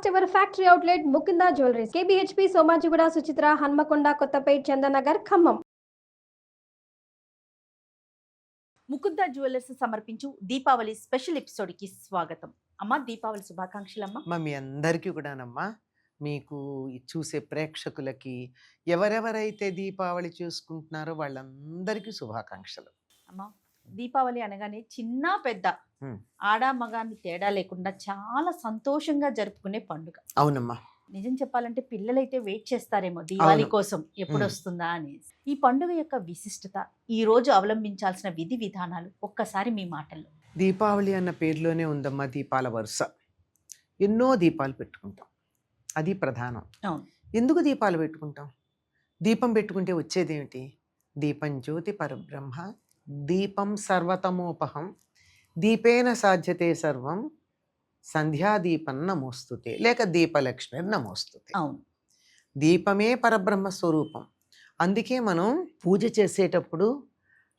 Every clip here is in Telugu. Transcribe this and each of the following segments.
First ever factory outlet Mukunda jewelleries KBHP Somajiguda Suchitra Hanamkonda Kothapet Chandanagar Khammam. Mukunda jewellers సమర్పించు దీపావళి స్పెషల్ ఎపిసోడ్కి స్వాగతం. అమ్మ, దీపావళి శుభాకాంక్షలు అమ్మ. మీ అందరికీ కూడానమ్మా, మీకు చూసే ప్రేక్షకులకి, ఎవరెవరైతే దీపావళి చూసుకుంటున్నారో వాళ్ళందరికీ శుభాకాంక్షలు. అమ్మ, దీపావళి అనగానే చిన్న పెద్ద ఆడ మగాన్ని తేడా లేకుండా చాలా సంతోషంగా జరుపుకునే పండుగ. అవునమ్మా. నిజం చెప్పాలంటే పిల్లలైతే వెయిట్ చేస్తారేమో దీపావళి కోసం ఎప్పుడు వస్తుందా అని. ఈ పండుగ యొక్క విశిష్టత, ఈ రోజు అవలంబించాల్సిన విధి విధానాలు ఒక్కసారి మీ మాటల్లో. దీపావళి అన్న పేరులోనే ఉందమ్మా దీపాల వరుస. ఎన్నో దీపాలు పెట్టుకుంటాం, అది ప్రధానం. అవును. ఎందుకు దీపాలు పెట్టుకుంటాం? దీపం పెట్టుకుంటే వచ్చేదేమిటి? దీపం జ్యోతి పరబ్రహ్మ, దీపం సర్వతమోపహం, దీపేన సాధ్యతే సర్వం, సంధ్యాదీపం నమోస్తుతే, లేక దీపలక్ష్మి నమోస్తుతే. అవును. దీపమే పరబ్రహ్మ స్వరూపం. అందుకే మనం పూజ చేసేటప్పుడు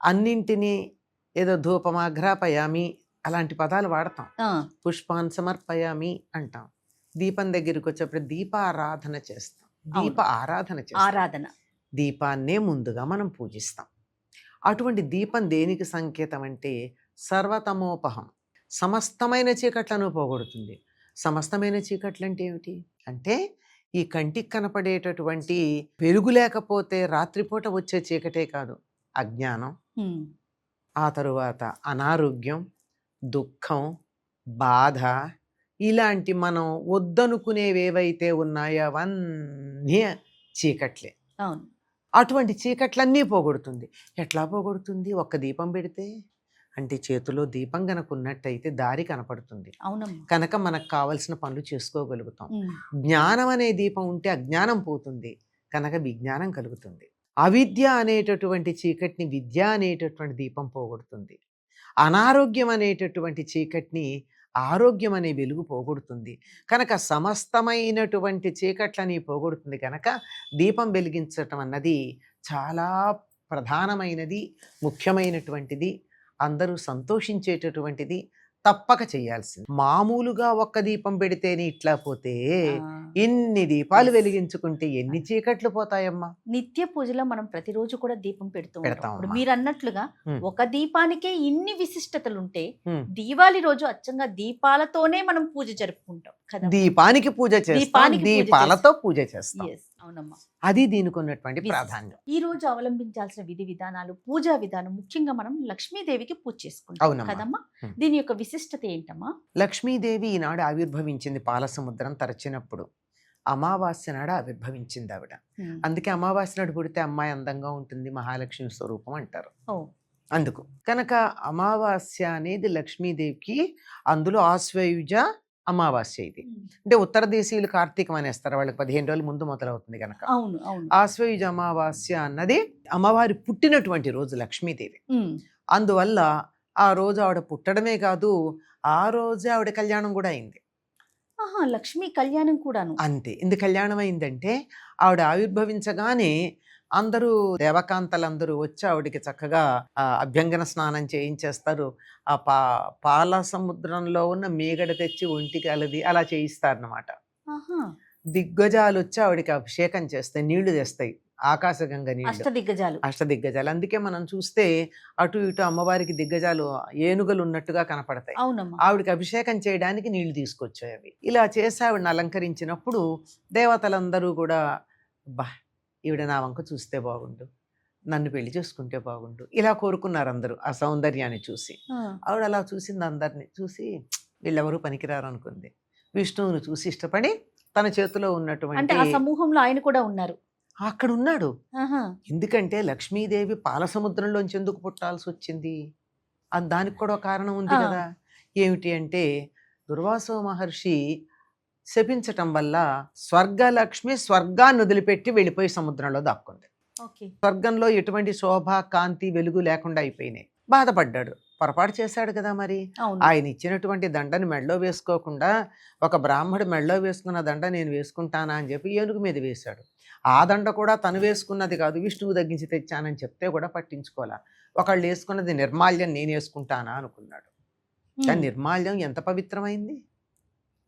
అన్నింటినీ ఏదో ధూపమాఘ్రాపయామి అలాంటి పదాలు వాడతాం, పుష్పాన్ సమర్పయామి అంటాం. దీపం దగ్గరికి వచ్చేప్పుడు దీపారాధన చేస్తాం, దీప ఆరాధన ఆరాధన. దీపాన్నే ముందుగా మనం పూజిస్తాం. అటువంటి దీపం దేనికి సంకేతం అంటే సర్వతమోపహం, సమస్తమైన చీకట్లను పోగొడుతుంది. సమస్తమైన చీకట్లు అంటే ఏమిటి అంటే, ఈ కంటికి కనపడేటటువంటి వెలుగు లేకపోతే రాత్రిపూట వచ్చే చీకటే కాదు, అజ్ఞానం, ఆ తరువాత అనారోగ్యం, దుఃఖం, బాధ, ఇలాంటి మనం వద్దనుకునేవేవైతే ఉన్నాయో అవన్నీ చీకట్లే. అవును. అటువంటి చీకట్లన్నీ పోగొడుతుంది. ఎట్లా పోగొడుతుంది? ఒక్క దీపం పెడితే. అంటే చేతిలో దీపం కనుక ఉన్నట్టయితే దారి కనపడుతుంది, కనుక మనకు కావలసిన పనులు చేసుకోగలుగుతాం. జ్ఞానం అనే దీపం ఉంటే అజ్ఞానం పోతుంది, కనుక విజ్ఞానం కలుగుతుంది. అవిద్య అనేటటువంటి చీకటిని విద్య అనేటటువంటి దీపం పోగొడుతుంది. అనారోగ్యం అనేటటువంటి చీకటిని ఆరోగ్యం అనే వెలుగు పోగొడుతుంది. కనుక సమస్తమైనటువంటి చీకట్లని పోగొడుతుంది. కనుక దీపం వెలిగించటం అన్నది చాలా ప్రధానమైనది, ముఖ్యమైనటువంటిది, అందరూ సంతోషించేటటువంటిది, తప్పక చేయాల్సింది. మామూలుగా ఒక్క దీపం పెడితేనే ఇట్లా పోతే ఎన్ని దీపాలు వెలిగించుకుంటే ఎన్ని చీకట్లు పోతాయమ్మా. నిత్య పూజలో మనం ప్రతిరోజు కూడా దీపం పెడతాం. మీరు అన్నట్లుగా ఒక దీపానికే ఇన్ని విశిష్టతలు ఉంటే దీపావళి రోజు అచ్చంగా దీపాలతోనే మనం పూజ జరుపుకుంటాం కదా. దీపానికి పూజ చేస్తాం, దీపాలతో పూజ చేస్తాం. అవునమ్మా, అది దీనికి ఉన్నటువంటి ప్రాధాన్యం. ఈ రోజు అవలంబించాల్సిన విధి విధానాలు, పూజా విధానం, ముఖ్యంగా మనం లక్ష్మీదేవికి పూజ చేసుకుంటాం కదమ్మా. దీని యొక్క విశిష్టత ఏంటమ్మా? లక్ష్మీదేవి ఈనాడు ఆవిర్భవించింది పాలసముద్రం తరచినప్పుడు. అమావాస్య నాడు ఆవిర్భవించింది ఆవిడ. అందుకే అమావాస్య నాడు పుడితే అమ్మాయి అందంగా ఉంటుంది, మహాలక్ష్మి స్వరూపం అంటారు. అందుకు కనుక అమావాస్య అనేది లక్ష్మీదేవికి, అందులో ఆశ్వయుజ అమావాస్య ఇది. అంటే ఉత్తర దేశీయులు కార్తీకం అనేస్తారు, వాళ్ళకి 15 రోజుల ముందు మొదలవుతుంది కనుక. ఆశ్వయుజ అమావాస్య అన్నది అమ్మవారి పుట్టినటువంటి రోజు లక్ష్మీదేవి. అందువల్ల ఆ రోజు ఆవిడ పుట్టడమే కాదు, ఆ రోజే ఆవిడ కళ్యాణం కూడా అయింది. లక్ష్మీ కళ్యాణం కూడాను అంతే. ఎందుకు కళ్యాణం అయిందంటే, ఆవిడ ఆవిర్భవించగానే అందరూ దేవకాంతలందరూ వచ్చి ఆవిడికి చక్కగా అభ్యంగన స్నానం చేయించేస్తారు. ఆ పాల సముద్రంలో ఉన్న మీగడ తెచ్చి ఒంటికి అలా చేయిస్తారనమాట. దిగ్గజాలు వచ్చి ఆవిడికి అభిషేకం చేస్తాయి, నీళ్లు తెస్తాయి, ఆకాశగంగ నీళ్లు, అష్టదిగ్గజాలు. అందుకే మనం చూస్తే అటు ఇటు అమ్మవారికి దిగ్గజాలు ఏనుగలు ఉన్నట్టుగా కనపడతాయి. ఆవిడికి అభిషేకం చేయడానికి నీళ్లు తీసుకొచ్చాయి అవి. ఇలా చేసి ఆవిడని అలంకరించినప్పుడు దేవతలందరూ కూడా, ఈవిడ నా వంక చూస్తే బాగుండు, నన్ను పెళ్లి చేసుకుంటే బాగుండు, ఇలా కోరుకున్నారు అందరూ ఆ సౌందర్యాన్ని చూసి. ఆవిడ అలా చూసింది, అందరిని చూసి వీళ్ళెవరూ పనికిరారు అనుకుంది. విష్ణువుని చూసి ఇష్టపడి తన చేతిలో ఉన్నటువంటి సమూహంలో ఆయన కూడా ఉన్నారు, అక్కడ ఉన్నాడు. ఎందుకంటే లక్ష్మీదేవి పాల సముద్రంలోంచి ఎందుకు పుట్టాల్సి వచ్చింది? దానికి కూడా ఒక కారణం ఉంది కదా. ఏమిటి అంటే, దుర్వాసో మహర్షి శపించటం వల్ల స్వర్గలక్ష్మి స్వర్గాన్ని వదిలిపెట్టి వెళ్ళిపోయి సముద్రంలో దాక్కుంది. స్వర్గంలో ఎటువంటి శోభ, కాంతి, వెలుగు లేకుండా అయిపోయినాయి. బాధపడ్డాడు, పొరపాటు చేశాడు కదా. మరి ఆయన ఇచ్చినటువంటి దండని మెడలో వేసుకోకుండా ఒక బ్రాహ్మడు మెడలో వేసుకున్న దండ నేను వేసుకుంటానా అని చెప్పి ఏనుగు మీద వేశాడు. ఆ దండ కూడా తను వేసుకున్నది కాదు, విష్ణువు తగ్గించి తెచ్చానని చెప్తే కూడా పట్టించుకోవాలా. ఒకళ్ళు వేసుకున్నది నిర్మాల్యం, నేను వేసుకుంటానా అనుకున్నాడు. కానీ నిర్మాల్యం ఎంత పవిత్రమైంది,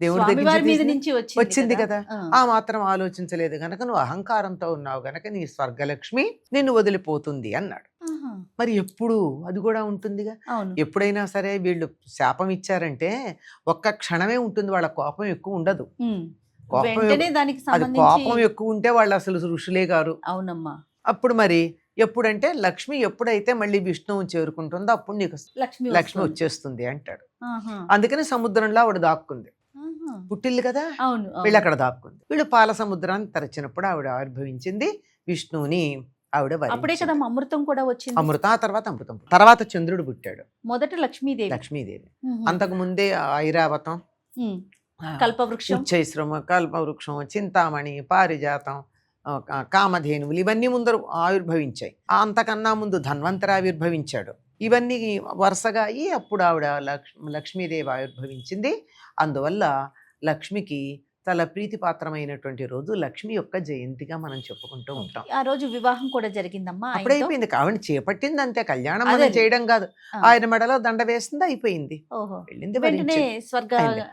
దేవుడి దగ్గర స్వామివారి మీద నుంచి నుంచి వచ్చింది కదా. ఆ మాత్రం ఆలోచించలేదు గనక నువ్వు అహంకారంతో ఉన్నావు గనక నీ స్వర్గలక్ష్మి నిన్ను వదిలిపోతుంది అన్నాడు. మరి ఎప్పుడు అది కూడా ఉంటుందిగా. అవును. ఎప్పుడైనా సరే వీళ్ళు శాపం ఇచ్చారంటే ఒక్క క్షణమే ఉంటుంది, వాళ్ళ కోపం ఎక్కువ ఉండదు. కోపం వెంటనే దానికి అది కోపం సంబంధించి ఎక్కువ ఉంటే వాళ్ళు అసలు ఋషులే గారు. అవునమ్మా. అప్పుడు మరి ఎప్పుడంటే లక్ష్మి ఎప్పుడైతే మళ్ళీ విష్ణువుని చేరుకుంటుందో అప్పుడు నీకు లక్ష్మి లక్ష్మి వస్తుంది. వచ్చేస్తుంది అంటాడు. ఆహా. అందుకని సముద్రంలో ఆవిడ దాక్కుంది, ఆహా. పుట్టిల్లు కదా, అవును, అవును. వీళ్ళు అక్కడ దాక్కుంది. వీళ్ళు పాల సముద్రాన్ని తరచినప్పుడు ఆవిడ ఆవిర్భవించింది, విష్ణువుని ఆవిడ అప్పుడే వరించింది. కదా అమృతం కూడా వచ్చింది. అమృతం, ఆ తర్వాత అమృతం, తర్వాత చంద్రుడు పుట్టాడు, మొదట లక్ష్మీదేవి. లక్ష్మీదేవి. ఉహు. అంతకు ముందే ఐరావతం, ఉమ్. కల్పవృక్షం, ఉచ్చైశ్రమ, కల్పవృక్షం, చింతామణి, పారిజాతం, కామధేనువులు ఇవన్నీ ముందర ఆవిర్భవించాయి. అంతకన్నా ముందు ధన్వంతరి ఆవిర్భవించాడు. ఇవన్నీ వరుసగా అయ్యి అప్పుడు ఆవిడ లక్ష్మీదేవి ఆవిర్భవించింది. అందువల్ల లక్ష్మికి చాలా ప్రీతిపాత్రమైనటువంటి రోజు లక్ష్మి యొక్క జయంతిగా మనం చెప్పుకుంటూ ఉంటాం. ఆ రోజు వివాహం కూడా జరిగిందమ్మా. అప్పుడు అయిపోయింది, ఆవిడ చేపట్టింది అంతే, కళ్యాణం అదే. మనం చేయడం కాదు. ఆ. ఆయన మెడలో దండ వేసింది, అయిపోయింది, ఓహో. వెళ్ళింది, వెంటనే వరించింది. స్వర్గ అయింది.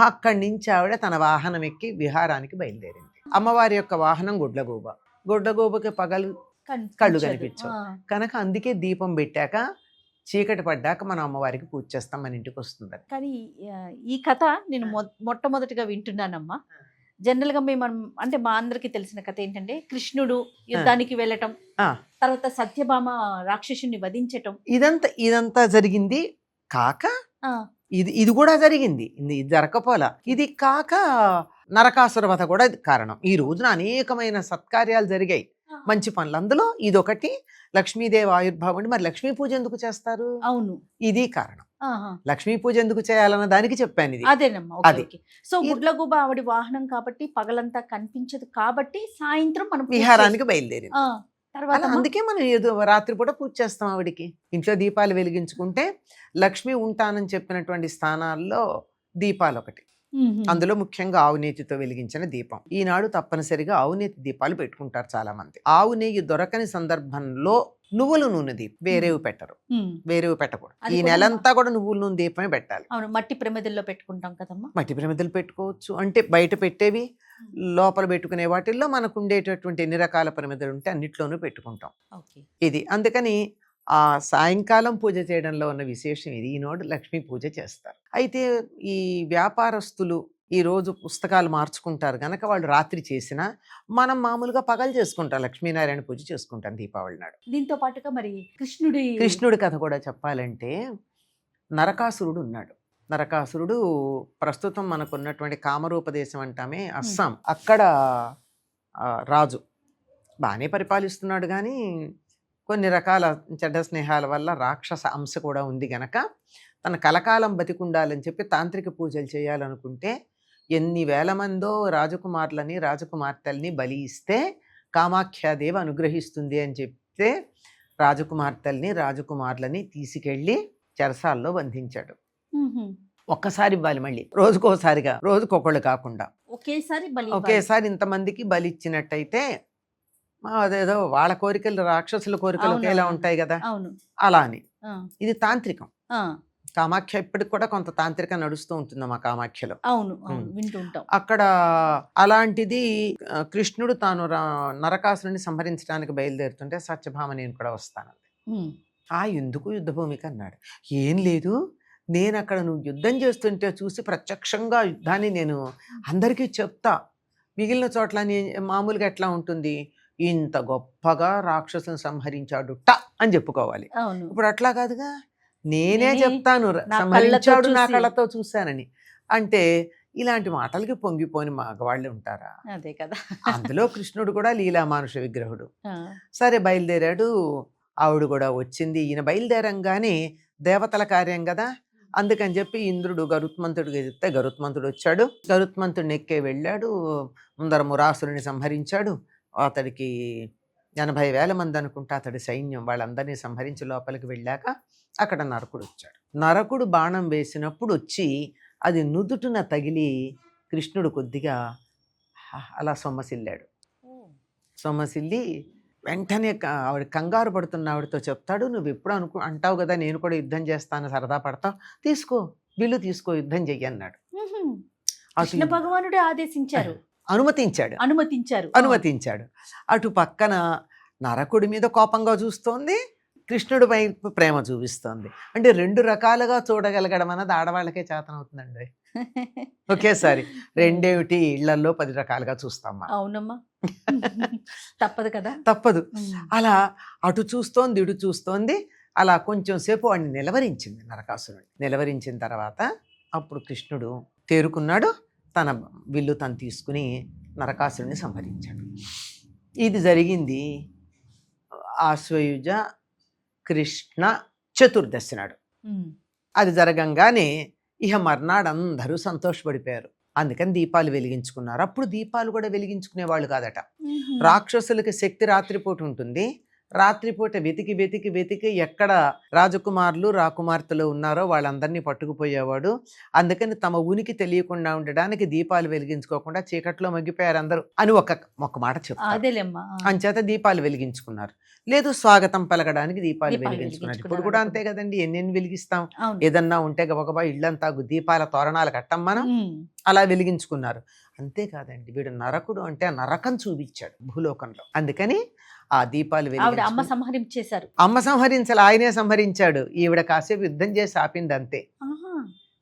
అక్కడి నుంచి ఆవిడ తన వాహనం ఎక్కి విహారానికి బయలుదేరింది. అమ్మవారి యొక్క వాహనం గుడ్లగూబ. గుడ్లగూబకి పగలు కళ్ళు కనిపించవు కనుక అందుకే దీపం పెట్టాక చీకటి పడ్డాక మనం అమ్మవారికి పూజ చేస్తాం, మన ఇంటికి వస్తుందని. కానీ ఈ కథ నేను మొట్టమొదటిగా వింటున్నానమ్మా. జనరల్ గా మేము అంటే మా అందరికి తెలిసిన కథ ఏంటంటే కృష్ణుడు యుద్ధానికి వెళ్ళటం, ఆ. తర్వాత సత్యభామ రాక్షసుని వధించటం, ఇదంతా జరిగింది కాక ఆ, ఇది కూడా జరిగింది. ఇది జరగపోలా. ఇది కాక నరకాసుర వధ కూడా కారణం. ఈ రోజున అనేకమైన సత్కార్యాలు జరిగాయి, మంచి పనులు. అందులో ఇదొకటి, లక్ష్మీదేవి ఆవిర్భావం. మరి లక్ష్మీ పూజ ఎందుకు చేస్తారు? అవును, ఇది కారణం. ఆహా. లక్ష్మీ పూజ ఎందుకు చేయాలన్న దానికి చెప్పాను ఇది. అదేనమ్మా. ఓకే, అది. ఓకే. సో గుడ్లగూబ ఆవిడ వాహనం కాబట్టి పగలంతా కనిపించదు కాబట్టి సాయంత్రం మనం పూజ విహారానికి బయలుదేరింది. ఆ, తర్వాత అలా అందుకే మనం ఏదో రాత్రిపూట పూజ చేస్తాం ఆవిడికి. ఇంట్లో దీపాలు వెలిగించుకుంటే లక్ష్మి ఉంటానని చెప్పినటువంటి స్థానాల్లో దీపాలు ఒకటి. అందులో ముఖ్యంగా ఆవు నేతితో వెలిగించిన దీపం. ఈనాడు తప్పనిసరిగా ఆవు నేతి దీపాలు పెట్టుకుంటారు చాలా మంది. ఆవు నెయ్యి దొరకని సందర్భంలో నువ్వుల నూనె దీపం, వేరేవి పెట్టరు, వేరేవి పెట్టకూడదు. అది ఈ కూడా నెలంతా కూడా నువ్వుల నూనె దీపమే పెట్టాలి. అవును, మట్టి ప్రమిదల్లో పెట్టుకుంటాం కదమ్మా. మట్టి ప్రమిదలు పెట్టుకోవచ్చు, అంటే బయట పెట్టేవి, లోపల పెట్టుకునే వాటిల్లో మనకు ఉండేటటువంటి ఎన్ని రకాల ప్రమిదలు ఉంటే అన్నిట్లోనూ పెట్టుకుంటాం. ఓకే. ఇది అందుకని ఆ సాయంకాలం పూజ చేయడంలో ఉన్న విశేషం ఇది. ఈనాడు లక్ష్మీ పూజ చేస్తారు. అయితే ఈ వ్యాపారస్తులు ఈ రోజు పుస్తకాలు మార్చుకుంటారు గనక వాళ్ళు రాత్రి చేసినా మనం మామూలుగా పగలు చేసుకుంటాం, లక్ష్మీనారాయణ పూజ చేసుకుంటాం దీపావళి నాడు. దీంతో పాటుగా మరి కృష్ణుడి కథ కూడా చెప్పాలంటే నరకాసురుడు ఉన్నాడు. నరకాసురుడు ప్రస్తుతం మనకున్నటువంటి కామరూపదేశం అంటామే అస్సాం, అక్కడ రాజు బాగానే పరిపాలిస్తున్నాడు. కానీ కొన్ని రకాల చెడ్డ స్నేహాల వల్ల రాక్షస అంశ కూడా ఉంది గనక తన కలకాలం బతికుండాలని చెప్పి తాంత్రిక పూజలు చేయాలనుకుంటే ఎన్ని వేల మందో రాజకుమారులని రాజకుమార్తెల్ని బలి ఇస్తే కామాఖ్యాదేవి అనుగ్రహిస్తుంది అని చెప్తే రాజకుమార్తెల్ని తీసుకెళ్ళి చెరసాల్లో బంధించాడు. ఒక్కసారి ఇవ్వాలి, మళ్ళీ రోజుకోసారిగా, రోజుకొకళ్ళు కాకుండా ఒకేసారి ఇంతమందికి బలి ఇచ్చినట్టయితే అదేదో వాళ్ళ కోరికలు రాక్షసుల కోరికలు ఒకేలా ఉంటాయి కదా, అలా అని. ఇది తాంత్రికం. కామాఖ్య ఇప్పటికి కూడా కొంత తాంత్రిక నడుస్తూ ఉంటుంది మా కామాఖ్యలో. అక్కడ అలాంటిది కృష్ణుడు తాను నరకాసురుని సంహరించడానికి బయలుదేరుతుంటే సత్యభామ నేను కూడా వస్తానంది. ఎందుకు యుద్ధభూమికి అన్నాడు. ఏం లేదు, నేను అక్కడ నువ్వు యుద్ధం చేస్తుంటే చూసి ప్రత్యక్షంగా యుద్ధాన్ని నేను అందరికీ చెప్తా. మిగిలిన చోట్ల మామూలుగా ఎట్లా ఉంటుంది, ఇంత గొప్పగా రాక్షసుని సంహరించాడు అని చెప్పుకోవాలి. ఇప్పుడు అట్లా కాదుగా, నేనే చెప్తాను సంహరించాడు, నా కళ్ళతో చూశానని. అంటే ఇలాంటి మాటలకి పొంగిపోని మగవాళ్ళు ఉంటారా? అదే కదా. అందులో కృష్ణుడు కూడా లీలా మానుష విగ్రహుడు. సరే బయలుదేరాడు, ఆవిడ కూడా వచ్చింది. ఈయన బయలుదేరంగానే దేవతల కార్యం కదా, అందుకని చెప్పి ఇంద్రుడు గరుత్మంతుడికి చెప్తే గరుత్మంతుడు వచ్చాడు. గరుత్మంతుడిని ఎక్కే వెళ్ళాడు, ముందర మురాసురుని సంహరించాడు. అతడికి 80,000 మంది అనుకుంటా అతడి సైన్యం, వాళ్ళందరినీ సంహరించి లోపలికి వెళ్ళాక అక్కడ నరకుడు వచ్చాడు. నరకుడు బాణం వేసినప్పుడు వచ్చి అది నుదుటున తగిలి కృష్ణుడు కొద్దిగా అలా సొమ్మసిల్లాడు. సొమ్మసిల్లి వెంటనే ఆవిడ కంగారు పడుతున్న ఆవిడతో చెప్తాడు, నువ్వు ఎప్పుడు అంటావు కదా నేను కూడా యుద్ధం చేస్తాను, సరదా పడతావు, తీసుకో, బిల్లు తీసుకో, యుద్ధం చెయ్యి అన్నాడు. కృష్ణ భగవానుడే ఆదేశించారు, అనుమతించాడు. అటు పక్కన నరకుడి మీద కోపంగా చూస్తోంది, కృష్ణుడి వైపు ప్రేమ చూపిస్తోంది. అంటే 2 రకాలుగా చూడగలగడం అన్నది ఆడవాళ్ళకే చేతనవుతుందండి. ఒకేసారి 2 ఇళ్లలో 10 రకాలుగా చూస్తాం. అవునమ్మా, తప్పదు కదా. తప్పదు. అలా అటు చూస్తోంది, ఇటు చూస్తోంది. అలా కొంచెం సేపు వాడిని నిలవరించింది, నరకాసురుడిని. నిలవరించిన తర్వాత అప్పుడు కృష్ణుడు తేరుకున్నాడు. తన విల్లు తను తీసుకుని నరకాసురుడిని సంహరించాడు. ఇది జరిగింది ఆశ్వయుజ కృష్ణ చతుర్దశి నాడు. అది జరగంగానే ఇహ మర్నాడు అందరూ సంతోషపడిపోయారు. అందుకని దీపాలు వెలిగించుకున్నారు. అప్పుడు దీపాలు కూడా వెలిగించుకునేవాళ్ళు కాదట. రాక్షసులకి శక్తి రాత్రిపూట ఉంటుంది. రాత్రిపూట వెతికి ఎక్కడ రాజకుమారులు రాకుమార్తెలు ఉన్నారో వాళ్ళందరినీ పట్టుకుపోయేవాడు. అందుకని తమ ఉనికి తెలియకుండా ఉండడానికి దీపాలు వెలిగించుకోకుండా చీకట్లో మగ్గిపోయారు అందరూ అని ఒక మాట చెప్తారు. అంచేత దీపాలు వెలిగించుకున్నారు. లేదు, స్వాగతం పలకడానికి దీపాలు వెలిగించుకున్నారు. ఇప్పుడు కూడా అంతే కదండి, ఎన్నెన్ని వెలిగిస్తాం. ఏదన్నా ఉంటే గబగబా ఇళ్ళంతా దీపాల తోరణాలు కట్టం మనం. అలా వెలిగించుకున్నారు. అంతేకాదండి, వీడు నరకుడు అంటే ఆ నరకం చూపించాడు భూలోకంలో. అందుకని ఆ దీపాలు అమ్మ సంహరించేశారు. అమ్మ సంహరించాలి, ఆయనే సంహరించాడు. ఈవిడ కాసేపు యుద్ధం చేసి ఆపింది అంతే.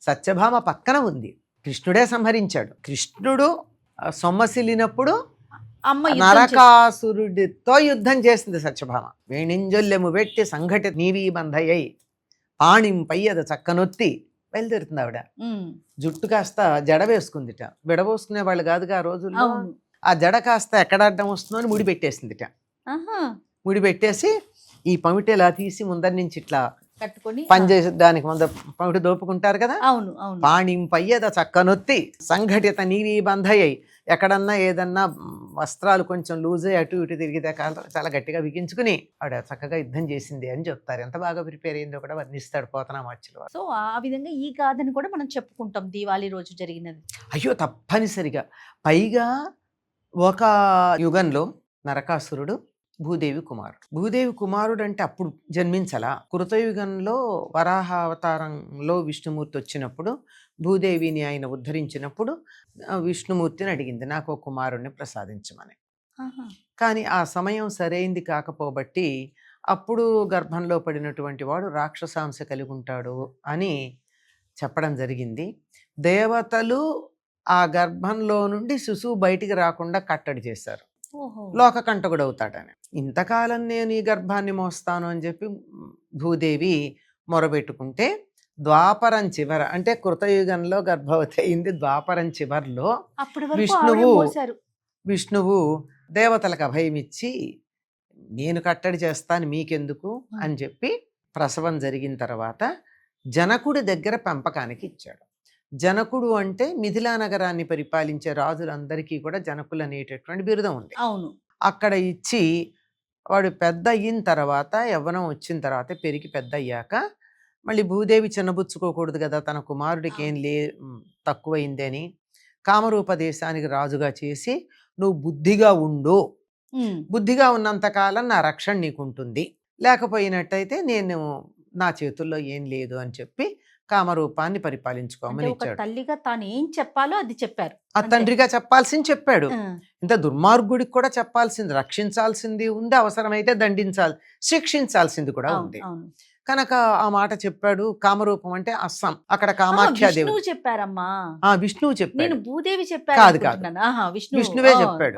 సత్యభామ పక్కన ఉంది, కృష్ణుడే సంహరించాడు. కృష్ణుడు సొమ్మసిల్లినప్పుడు నరకాసురుడితో యుద్ధం చేసింది సత్యభామ. వేణింజొల్లెము వెట్టి సంఘటి నీవీ బంధయ్యై పాణింపై అది చక్కనొత్తి బయలుదేరుతుంది ఆవిడ. జుట్టు కాస్త జడ వేసుకుందిట. విడబోసుకునే వాళ్ళు కాదుగా ఆ రోజుల్లో. ఆ జడ కాస్త ఎక్కడ అడ్డం వస్తుందో అని ముడి పెట్టేసిందిట. ముడి పెట్టేసి ఈ పమిటేలా తీసి ముందరి నుంచి ఇట్లా కట్టుకొని పనిచేయడానికి ముందర పమిట దోపుకుంటారు కదా. పాణింపయ్యద చక్కనొత్తి సంఘటిత నీవీ బంధయ్యై, ఎక్కడన్నా ఏదన్నా వస్త్రాలు కొంచెం లూజ్ అయ్యి అటు ఇటు తిరిగితే చాలా గట్టిగా బిగించుకుని ఆవిడ చక్కగా యుద్ధం చేసింది అని చెప్తారు. ఎంత బాగా ప్రిపేర్ అయిందో కూడా వర్ణిస్తాడు పోతనామాచ్యులు. సో ఆ విధంగా ఈ గాథని కూడా మనం చెప్పుకుంటాం దీవాళి రోజు జరిగినది. అయ్యో తప్పనిసరిగా. పైగా ఒక యుగంలో నరకాసురుడు భూదేవి కుమారుడు అంటే అప్పుడు జన్మించలా. కృతయుగంలో వరాహ అవతారంలో విష్ణుమూర్తి వచ్చినప్పుడు భూదేవిని ఆయన ఉద్ధరించినప్పుడు విష్ణుమూర్తిని అడిగింది, నాకు ఒక కుమారుడిని ప్రసాదించమని. కానీ ఆ సమయం సరైంది కాకపోబట్టి అప్పుడు గర్భంలో పడినటువంటి వాడు రాక్షసాంశ కలిగి ఉంటాడు అని చెప్పడం జరిగింది. దేవతలు ఆ గర్భంలో నుండి శిశువు బయటికి రాకుండా కట్టడి చేశారు, లోకకంటకుడు అవుతాడని. ఇంతకాలం నేను ఈ గర్భాన్ని మోస్తాను అని చెప్పి భూదేవి మొరబెట్టుకుంటే ద్వాపరం చివర, అంటే కృతయుగంలో గర్భవతి అయింది. ద్వాపరం చివర్లో విష్ణువు దేవతలకు అభయం ఇచ్చి నేను కట్టడి చేస్తాను మీకెందుకు అని చెప్పి ప్రసవం జరిగిన తర్వాత జనకుడి దగ్గర పెంపకానికి ఇచ్చాడు. జనకుడు అంటే మిథిలా నగరాన్ని పరిపాలించే రాజులందరికీ కూడా జనకులు అనేటటువంటి బిరుదం ఉంది. అవును. అక్కడ ఇచ్చి వాడు పెద్ద అయిన తర్వాత, యవ్వనం వచ్చిన తర్వాత, పెరిగి పెద్ద అయ్యాక మళ్ళీ భూదేవి చిన్నబుచ్చుకోకూడదు కదా, తన కుమారుడికి ఏం తక్కువైందని కామరూప దేశానికి రాజుగా చేసి, నువ్వు బుద్ధిగా ఉండు, బుద్ధిగా ఉన్నంతకాలం నా రక్షణ నీకుంటుంది, లేకపోయినట్టయితే నేను నా చేతుల్లో ఏం లేదు అని చెప్పి కామరూపాన్ని పరిపాలించుకోమని ఇచ్చాడు. తల్లిగా తాను ఏం చెప్పాలో అది చెప్పారు. ఆ తండ్రిగా చెప్పాల్సింది చెప్పాడు. ఇంత దుర్మార్గుడికి కూడా చెప్పాల్సింది, రక్షించాల్సింది ఉంది, అవసరమైతే శిక్షించాల్సింది కూడా ఉంది. కనుక ఆ మాట చెప్పాడు. కామరూపం అంటే అస్సాం, అక్కడ కామాఖ్యాదేవి. చెప్పారమ్మా, విష్ణువు చెప్పాడు, భూదేవి చెప్పారు కాదు, విష్ణువే చెప్పాడు.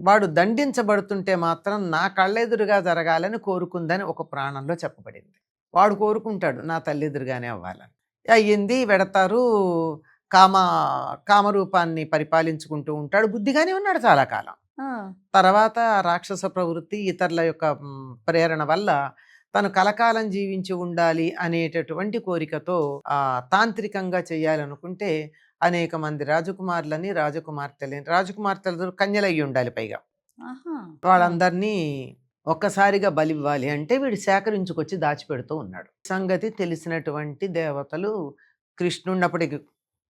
వాడు దండించబడుతుంటే మాత్రం నా కళ్ళెదురుగా జరగాలని కోరుకుందని ఒక ప్రాణంలో చెప్పబడింది. వాడు కోరుకుంటాడు నా తల్లిదురుగానే అవ్వాలని. అయ్యింది, వెడతారు, కామరూపాన్ని పరిపాలించుకుంటూ ఉంటాడు. బుద్ధిగానే ఉన్నాడు చాలా కాలం. తర్వాత రాక్షస ప్రవృత్తి, ఇతరుల యొక్క ప్రేరణ వల్ల తను కలకాలం జీవించి ఉండాలి అనేటటువంటి కోరికతో తాంత్రికంగా చేయాలనుకుంటే అనేక మంది రాజకుమార్తెలు కన్యలయ్యి ఉండాలి, పైగా వాళ్ళందరినీ ఒక్కసారిగా బలివ్వాలి అంటే వీడు సేకరించుకొచ్చి దాచిపెడుతూ ఉన్నాడు. సంగతి తెలిసినటువంటి దేవతలు కృష్ణున్నప్పటికి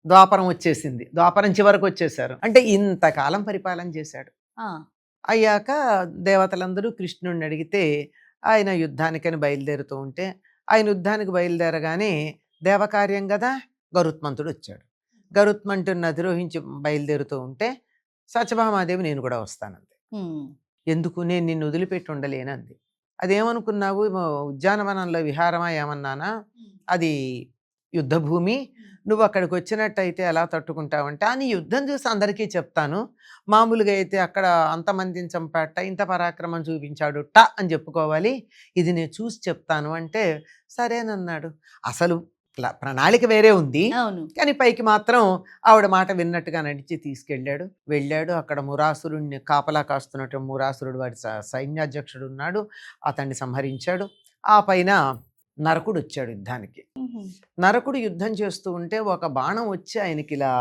ద్వాపరం వచ్చేసింది, ద్వాపరం చివరకు వచ్చేసారు. అంటే ఇంతకాలం పరిపాలన చేశాడు. అయ్యాక దేవతలందరూ కృష్ణుడిని అడిగితే ఆయన యుద్ధానికని బయలుదేరుతూ ఉంటే, ఆయన యుద్ధానికి బయలుదేరగానే దేవకార్యం కదా, గరుత్మంతుడు వచ్చాడు. గరుత్మంతుడిని అధిరోహించి బయలుదేరుతూ ఉంటే సత్యభామాదేవి నేను కూడా వస్తానంది. ఎందుకు, నేను నిన్ను వదిలిపెట్టి ఉండలేనంది. అదేమనుకున్నావు, ఉద్యానవనంలో విహారమా ఏమన్నానా, అది యుద్ధభూమి, నువ్వు అక్కడికి వచ్చినట్టయితే ఎలా తట్టుకుంటావంటే, అని యుద్ధం చూసి అందరికీ చెప్తాను, మామూలుగా అయితే అక్కడ అంతమందిని చంపాట, ఇంత పరాక్రమం చూపించాడు అని చెప్పుకోవాలి, ఇది నేను చూసి చెప్తాను అంటే సరేనన్నాడు. అసలు ప్రణాళిక వేరే ఉంది, కానీ పైకి మాత్రం ఆవిడ మాట విన్నట్టుగా నడిచి తీసుకెళ్ళాడు. వెళ్ళాడు, అక్కడ మురాసురుడిని కాపలా కాస్తున్నట్టు మురాసురుడు వాడి సైన్యాధ్యక్షుడు ఉన్నాడు, అతన్ని సంహరించాడు. ఆ పైన నరకుడు వచ్చాడు యుద్ధానికి. నరకుడు యుద్ధం చేస్తూ ఉంటే ఒక బాణం వచ్చి ఆయనకి ఇలా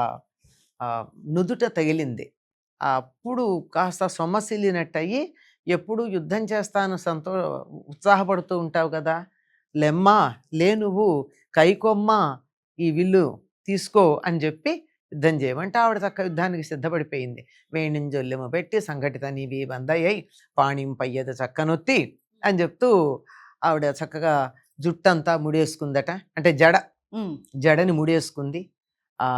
నుదుట తగిలింది. అప్పుడు కాస్త సొమ్మసిల్లినట్టయి, ఎప్పుడు యుద్ధం చేస్తాను ఉత్సాహపడుతూ ఉంటావు కదా, లెమ్మా లే, నువ్వు కైకొమ్మ ఈ విల్లు తీసుకో అని చెప్పి యుద్ధం చేయమంటే ఆవిడ చక్క యుద్ధానికి సిద్ధపడిపోయింది. వేణింజొల్లెము పెట్టి సంఘటిత నీవి బందయ్యి పాణింపయ్యద చక్కనొత్తి అని చెప్తూ ఆవిడ చక్కగా జుట్టంతా ముడేసుకుందట, అంటే జడని ముడేసుకుంది, ఆ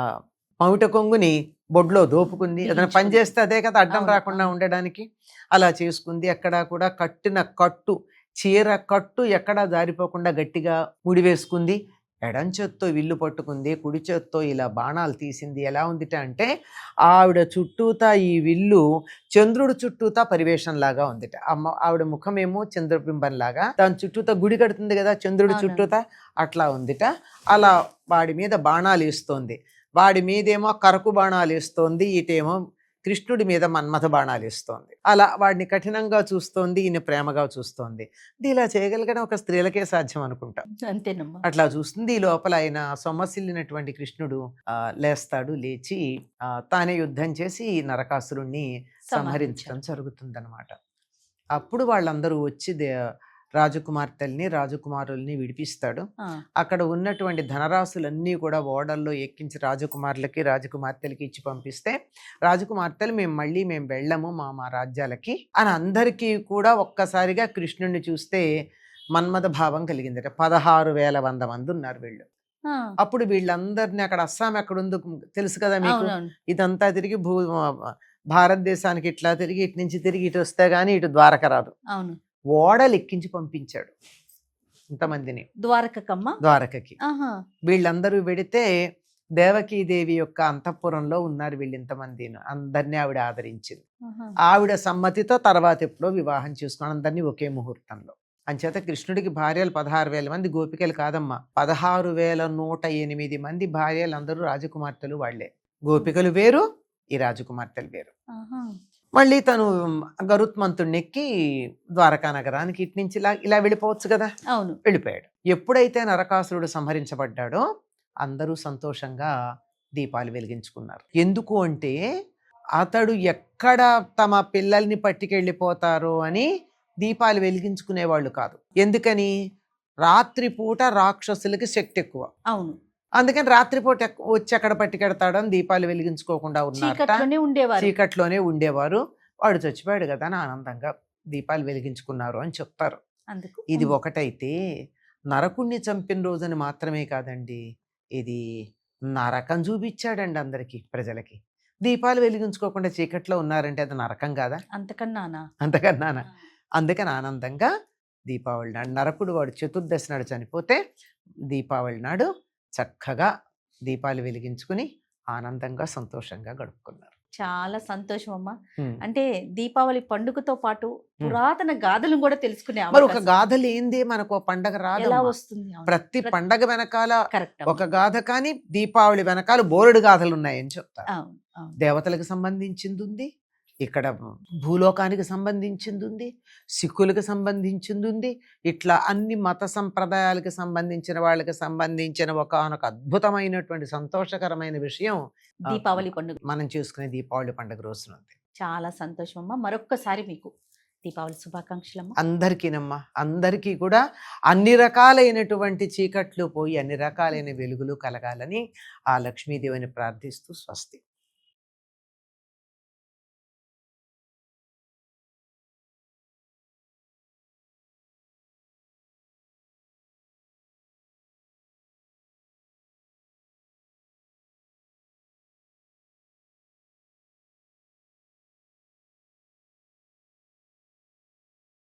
పౌట కొంగుని బొడ్లో దోపుకుంది. ఏదైనా పని చేస్తే అదే కదా అడ్డం రాకుండా ఉండడానికి, అలా చేసుకుంది. అక్కడ కూడా కట్టిన కట్టు, చీర కట్టు ఎక్కడా జారిపోకుండా గట్టిగా ముడివేసుకుంది. ఎడం చేత్తో విల్లు పట్టుకుంది, కుడి చేత్తో ఇలా బాణాలు తీసింది. ఎలా ఉందిట అంటే ఆవిడ చుట్టూతా ఈ విల్లు చంద్రుడు చుట్టూతా పరివేషంలాగా ఉందిట. ఆవిడ ముఖమేమో చంద్రబింబంలాగా, దాని చుట్టూతా గుడి కడుతుంది కదా చంద్రుడి చుట్టూతా, అట్లా ఉందిట. అలా వాడి మీద బాణాలు వేస్తోంది. వాడి మీదేమో కరకు బాణాలు వేస్తోంది, ఇటేమో కృష్ణుడి మీద మన్మథ బాణాలు ఇస్తోంది. అలా వాడిని కఠినంగా చూస్తోంది, ఈయన ప్రేమగా చూస్తోంది. ఇలా చేయగలిగిన ఒక స్త్రీలకే సాధ్యం అనుకుంటా. అంతేనమ్మా. అట్లా చూస్తుంది. ఈ లోపల ఆయన సొమ్మసిల్లినటువంటి కృష్ణుడు లేస్తాడు, లేచి తానే యుద్ధం చేసి నరకాసురుణ్ణి సంహరించడం జరుగుతుందన్నమాట. అప్పుడు వాళ్ళందరూ వచ్చి రాజకుమార్తెల్ని రాజకుమారుల్ని విడిపిస్తాడు. అక్కడ ఉన్నటువంటి ధనరాశులన్నీ కూడా ఓడల్లో ఎక్కించి రాజకుమారులకి రాజకుమార్తెలకి ఇచ్చి పంపిస్తే, రాజకుమార్తెలు మేము వెళ్ళము మా రాజ్యాలకి అని అందరికీ కూడా ఒక్కసారిగా కృష్ణుడిని చూస్తే మన్మథ భావం కలిగిందట. 16,100 మంది ఉన్నారు వీళ్ళు. అప్పుడు వీళ్ళందరినీ, అక్కడ అస్సాం ఎక్కడుందో తెలుసు కదా మీకు, ఇదంతా తిరిగి భారతదేశానికి ఇట్లా తిరిగి ఇటు నుంచి తిరిగి ఇటు వస్తే గానీ ఇటు ద్వారక రాదు. ఓడలు ఎక్కించి పంపించాడు ఇంతమందిని ద్వారకకి. వీళ్ళందరూ వెడితే దేవకీదేవి యొక్క అంతఃపురంలో ఉన్నారు వీళ్ళింతమంది. అందరినీ ఆవిడ ఆదరించింది. ఆవిడ సమ్మతితో తర్వాత ఎప్పుడో వివాహం చేసుకుని అందరినీ ఒకే ముహూర్తంలో. అంచేత కృష్ణుడికి భార్యలు 16,000 మంది గోపికలు కాదమ్మా, 16,108 మంది భార్యలు, అందరూ రాజకుమార్తెలు వాళ్లే. గోపికలు వేరు, ఈ రాజకుమార్తెలు వేరు. మళ్ళీ తను గరుత్మంతుడిని ఎక్కి ద్వారకా నగరానికి ఇటు నుంచి ఇలా వెళ్ళిపోవచ్చు కదా, వెళ్ళిపోయాడు. ఎప్పుడైతే నరకాసురుడు సంహరించబడ్డాడో అందరూ సంతోషంగా దీపాలు వెలిగించుకున్నారు. ఎందుకు అంటే అతడు ఎక్కడ తమ పిల్లల్ని పట్టుకెళ్ళిపోతారో అని దీపాలు వెలిగించుకునేవాళ్ళు కాదు. ఎందుకని, రాత్రిపూట రాక్షసులకి శక్తి ఎక్కువ. అందుకని రాత్రిపూట వచ్చి అక్కడ పట్టుకెడతాడని దీపాలు వెలిగించుకోకుండా ఉన్నారట. చీకట్లోనే ఉండేవారు. వాడు చచ్చిపోయాడు కదా అని ఆనందంగా దీపాలు వెలిగించుకున్నారు అని చెప్తారు. ఇది ఒకటైతే, నరకుణ్ణి చంపిన రోజుని మాత్రమే కాదండి, ఇది నరకం చూపించాడండి అందరికి, ప్రజలకి. దీపాలు వెలిగించుకోకుండా చీకట్లో ఉన్నారంటే అది నరకం కాదా? అంతకన్నానా. అందుకని ఆనందంగా దీపావళి నాడు, నరకుడు వాడు చతుర్దశి నాడు చనిపోతే దీపావళి నాడు చక్కగా దీపాలు వెలిగించుకుని ఆనందంగా సంతోషంగా గడుపుకున్నారు. చాలా సంతోషం అమ్మా. అంటే దీపావళి పండుగతో పాటు పురాతన గాథలను కూడా తెలుసుకునే, మరి ఒక గాథలు ఏంది, మనకు పండగ రాదు, వస్తుంది. ప్రతి పండగ వెనకాల ఒక గాథ, కానీ దీపావళి వెనకాల బోలెడు గాథలు ఉన్నాయని చెప్తారు. దేవతలకు సంబంధించింది ఉంది, ఇక్కడ భూలోకానికి సంబంధించింది ఉంది, సిక్కులకు సంబంధించింది ఉంది, ఇట్లా అన్ని మత సంప్రదాయాలకు సంబంధించిన వాళ్ళకి సంబంధించిన ఒకనొక అద్భుతమైనటువంటి సంతోషకరమైన విషయం దీపావళి పండుగ, మనం చేసుకునే దీపావళి పండుగ రోజున ఉంది. చాలా సంతోషం అమ్మా. మరొక్కసారి మీకు దీపావళి శుభాకాంక్షలు. అందరికీనమ్మా, అందరికీ కూడా అన్ని రకాలైనటువంటి చీకట్లు పోయి అన్ని రకాలైన వెలుగులు కలగాలని ఆ లక్ష్మీదేవిని ప్రార్థిస్తూ స్వస్తి.